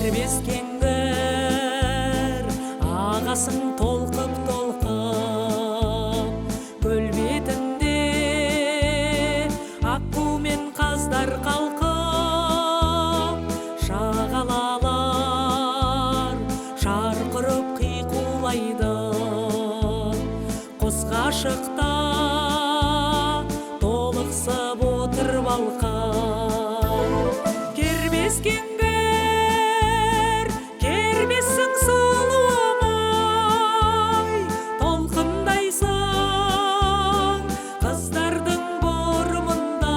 Кербес кеңгір ағасын толқып көл бетінде аққу мен қаздар қалқып шағалалар шарқырып қиқулайды құс ғашықта толықсып отыр балқып. Кербес кеңгір кербессің сұлуым-ай, толқындайсың қыздардың бұрымындай.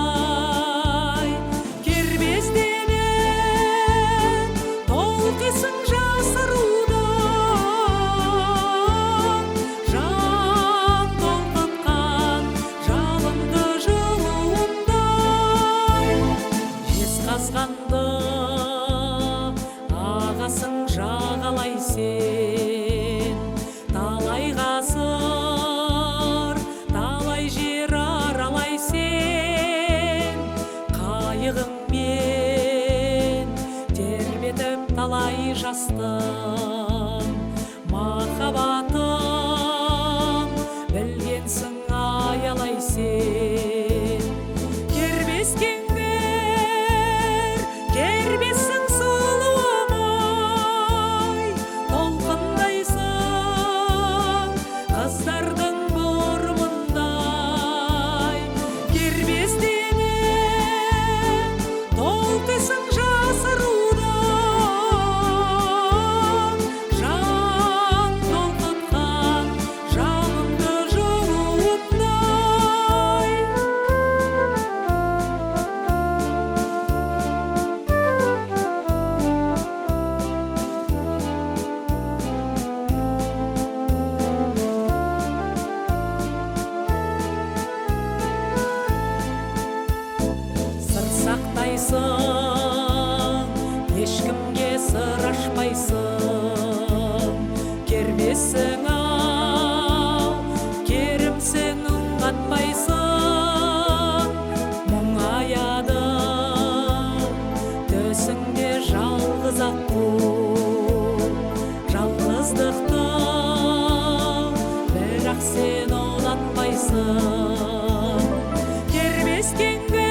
Кербестеніп толқисың жасырудың, жан толқытқан жалынды жылуындай. Жезқазғанды ағасың жағалай сен, талай ғасыр талай жер аралай сен. Қайығыңмен тербетіп талай жастың махаббатын білгенсің аялай сен. Кербес кеңгір кербессің сұлуым-ай, толқындайсың қыздардың бұрымындай. Кербестеніп толқисың жасырудың, жан толқытқан жалынды жылуындай. Сыр сақтайсың, ешкімге сыр ашпайсың. Кербессің-ау, керімсің, үн қатпайсың. Мұңаяды төсіңде жалғыз аққу, жалғыздықты бірақ сен ұнатпайсың. Кербес кеңгір